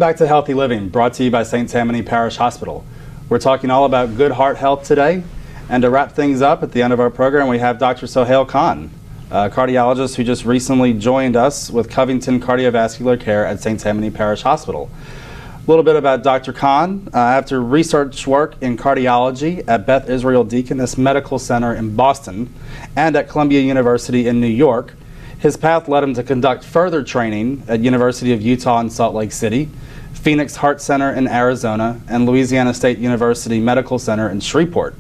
back to Healthy Living, brought to you by St. Tammany Parish Hospital. We're talking all about good heart health today. And to wrap things up, at the end of our program, we have Dr. Sohail Khan, a cardiologist who just recently joined us with Covington Cardiovascular Care at St. Tammany Parish Hospital. A little bit about Dr. Khan. After research work in cardiology at Beth Israel Deaconess Medical Center in Boston and at Columbia University in New York, his path led him to conduct further training at University of Utah in Salt Lake City, Phoenix Heart Center in Arizona, and Louisiana State University Medical Center in Shreveport.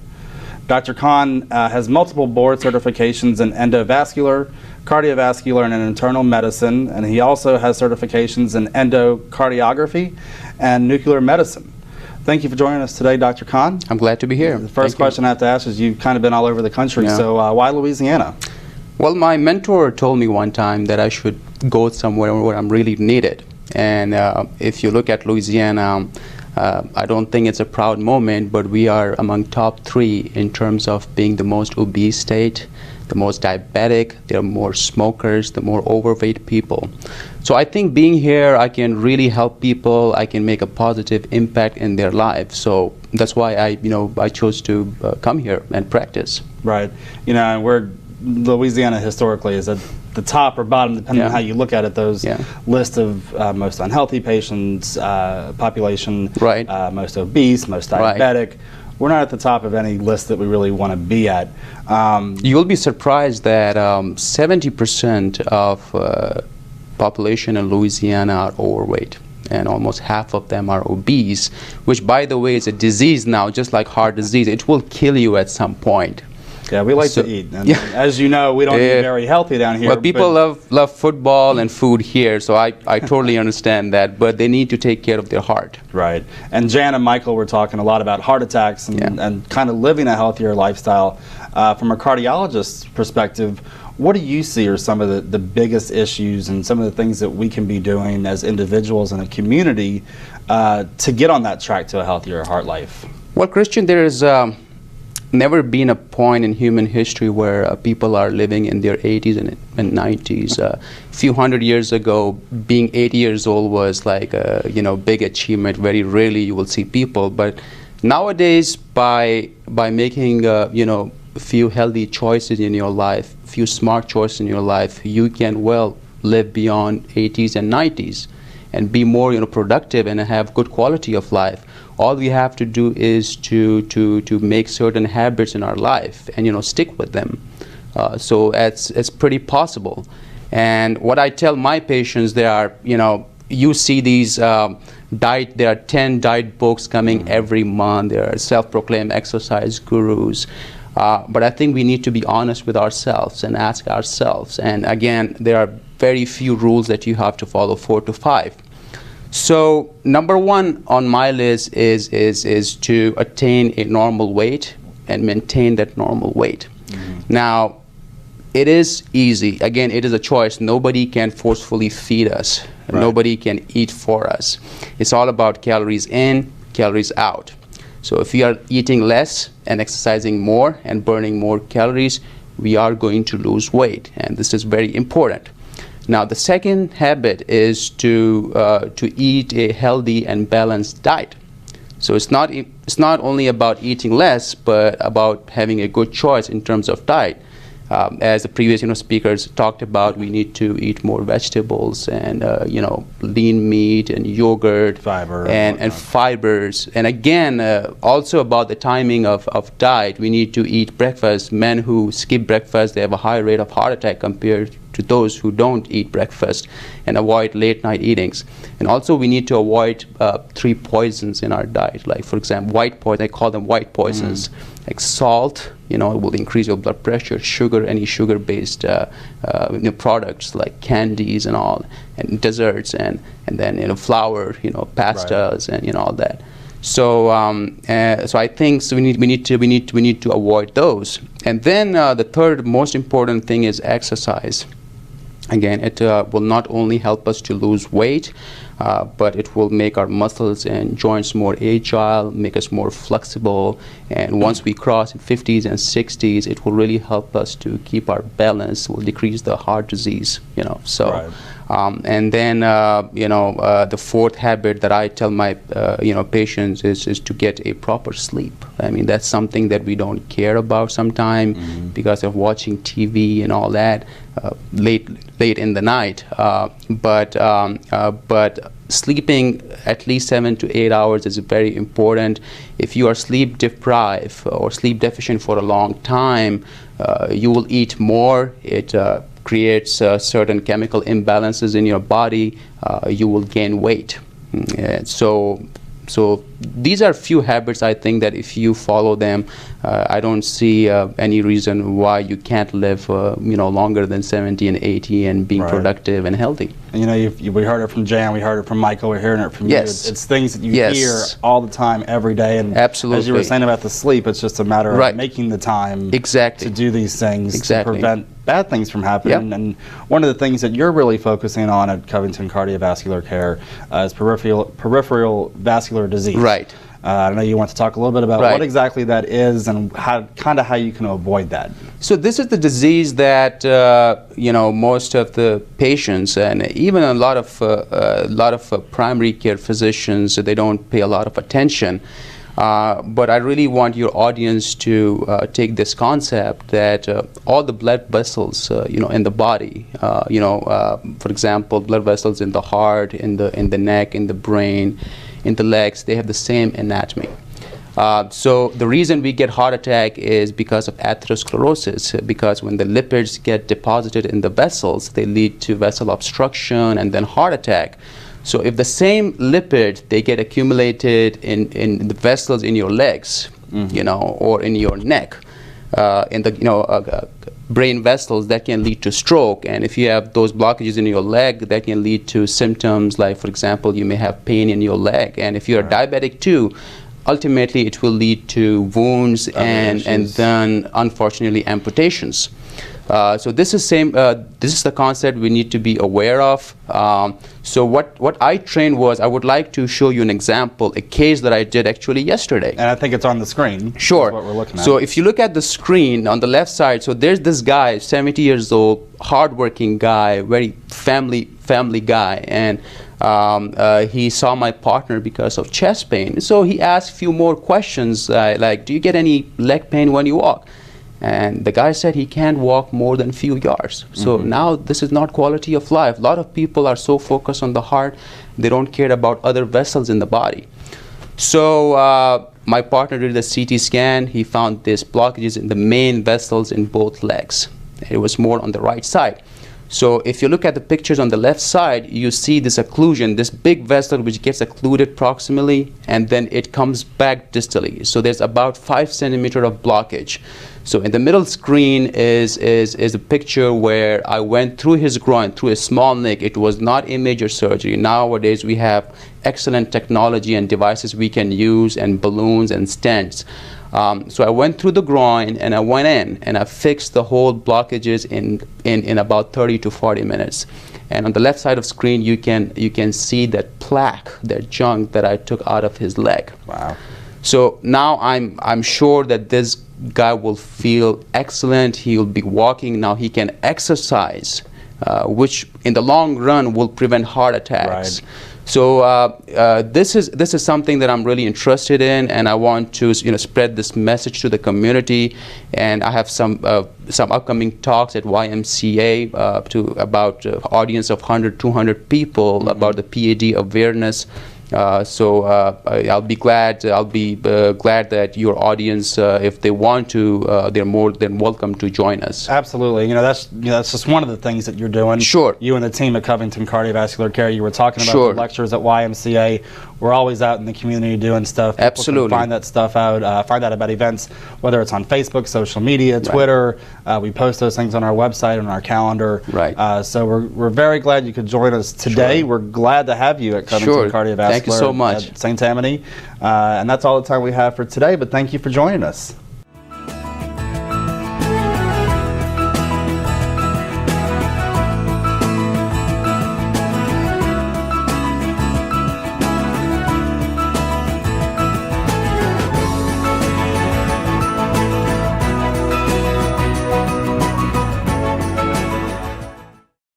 Dr. Khan has multiple board certifications in endovascular, cardiovascular, and in internal medicine, and he also has certifications in endocardiography and nuclear medicine. Thank you for joining us today, Dr. Khan. I'm glad to be here. The first question I have to ask is, you've kind of been all over the country, so why Louisiana? Well, my mentor told me one time that I should go somewhere where I'm really needed. And if you look at Louisiana, I don't think it's a proud moment, but we are among top 3 in terms of being the most obese state, the most diabetic, there are more smokers, the more overweight people. So I think being here, I can really help people, I can make a positive impact in their lives. So that's why I chose to come here and practice. Right. Louisiana historically is at the top or bottom, depending on how you look at it, those list of most unhealthy patients, population, most obese, most diabetic. We're not at the top of any list that we really want to be at. You'll be surprised that 70% of population in Louisiana are overweight, and almost half of them are obese, which, by the way, is a disease now, just like heart disease. It will kill you at some point. Yeah, we like to eat. And as you know, we don't eat very healthy down here. Well, people love football and food here, so I totally understand that, but they need to take care of their heart. Right. And Jan and Michael were talking a lot about heart attacks and kind of living a healthier lifestyle. From a cardiologist's perspective, what do you see are some of the biggest issues and some of the things that we can be doing as individuals in a community to get on that track to a healthier heart life? Well, Christian, there is never been a point in human history where people are living in their 80s and 90s. A few hundred years ago, being 80 years old was like a big achievement. Very rarely you will see people, but nowadays by making a few healthy choices in your life, few smart choices in your life, you can well live beyond 80s and 90s and be more productive and have good quality of life. All we have to do is to make certain habits in our life and stick with them. So it's pretty possible. And what I tell my patients, there are you see these there are 10 diet books coming every month. There are self-proclaimed exercise gurus. But I think we need to be honest with ourselves and ask ourselves. And again, there are very few rules that you have to follow, 4 to 5. So number 1 on my list is to attain a normal weight and maintain that normal weight. Now, it is easy. Again, it is a choice. Nobody can forcefully feed us. Nobody can eat for us. It's all about calories in, calories out. So if we are eating less and exercising more and burning more calories, we are going to lose weight, and this is very important. Now, the second habit is to eat a healthy and balanced diet. So it's not only about eating less, but about having a good choice in terms of diet. As the previous speakers talked about, we need to eat more vegetables and lean meat and yogurt, fiber, and fibers. And again, also about the timing of diet, we need to eat breakfast. Men who skip breakfast, they have a higher rate of heart attack compared to those who don't eat breakfast, and avoid late night eatings. And also we need to avoid 3 poisons in our diet, like for example white poison. I call them white poisons. Like salt, it will increase your blood pressure. Sugar, any sugar-based products like candies and all, and desserts, and then flour, pastas, and all that. So so I think we need to avoid those. And then the third most important thing is exercise. Again, it will not only help us to lose weight, but it will make our muscles and joints more agile, make us more flexible. And once we cross 50s and 60s, it will really help us to keep our balance, will decrease the heart disease, So And then, the fourth habit that I tell my, patients is to get a proper sleep. I mean, that's something that we don't care about sometimes because of watching TV and all that late in the night. But sleeping at least 7 to 8 hours is very important. If you are sleep deprived or sleep deficient for a long time, you will eat more. It creates certain chemical imbalances in your body. You will gain weight. So these are few habits, I think, that if you follow them, I don't see any reason why you can't live longer than 70 and 80 and being productive and healthy. And we heard it from Jan, we heard it from Michael, we're hearing it from you. It's things that you hear all the time, every day. And absolutely, as you were saying about the sleep, it's just a matter of making the time to do these things to prevent bad things from happening. And one of the things that you're really focusing on at Covington Cardiovascular Care is peripheral vascular disease. Right. I know you want to talk a little bit about what exactly that is and how you can avoid that. So this is the disease that most of the patients and even a lot of primary care physicians, they don't pay a lot of attention. But I really want your audience to take this concept that all the blood vessels, in the body, for example, blood vessels in the heart, in the neck, in the brain, in the legs, they have the same anatomy. So the reason we get heart attack is because of atherosclerosis, because when the lipids get deposited in the vessels, they lead to vessel obstruction and then heart attack. So if the same lipid, they get accumulated in the vessels in your legs, or in your neck, in the brain vessels, that can lead to stroke. And if you have those blockages in your leg, that can lead to symptoms like, for example, you may have pain in your leg. And if you're diabetic too, ultimately it will lead to wounds and then unfortunately amputations. So this is the concept we need to be aware of. So what I trained was, I would like to show you an example, a case that I did actually yesterday. And I think it's on the screen. Sure. That's what we're looking at. So if you look at the screen on the left side, so there's this guy, 70 years old, hardworking guy, very family guy, and he saw my partner because of chest pain. So he asked a few more questions, like, do you get any leg pain when you walk? And the guy said he can't walk more than a few yards. So now this is not quality of life. A lot of people are so focused on the heart, they don't care about other vessels in the body. So my partner did the CT scan. He found these blockages in the main vessels in both legs. It was more on the right side. So if you look at the pictures on the left side, you see this occlusion, this big vessel which gets occluded proximally, and then it comes back distally. So there's about 5 centimeters of blockage. So in the middle screen is a picture where I went through his groin, through a small nick. It was not a major surgery. Nowadays we have excellent technology and devices we can use, and balloons and stents. So I went through the groin and I went in and I fixed the whole blockages in about 30 to 40 minutes. And on the left side of screen you can see that plaque, that junk that I took out of his leg. Wow. So now I'm sure that this guy will feel excellent. He will be walking now. He can exercise, which in the long run will prevent heart attacks. Right. So this is something that I'm really interested in, and I want to spread this message to the community. And I have some upcoming talks at YMCA about audience of 100, 200 people about the PAD awareness. So I'll be glad that your audience, if they want to, they're more than welcome to join us. Absolutely. That's just one of the things that you're doing. Sure. You and the team at Covington Cardiovascular Care. You were talking about the lectures at YMCA. We're always out in the community doing stuff. People Absolutely. can find that stuff out. Find out about events, whether it's on Facebook, social media, Twitter. We post those things on our website, on our calendar. Right. So we're very glad you could join us today. Sure. We're glad to have you at Covington Cardiovascular. Thank you so much. At St. Tammany. And that's all the time we have for today, but thank you for joining us.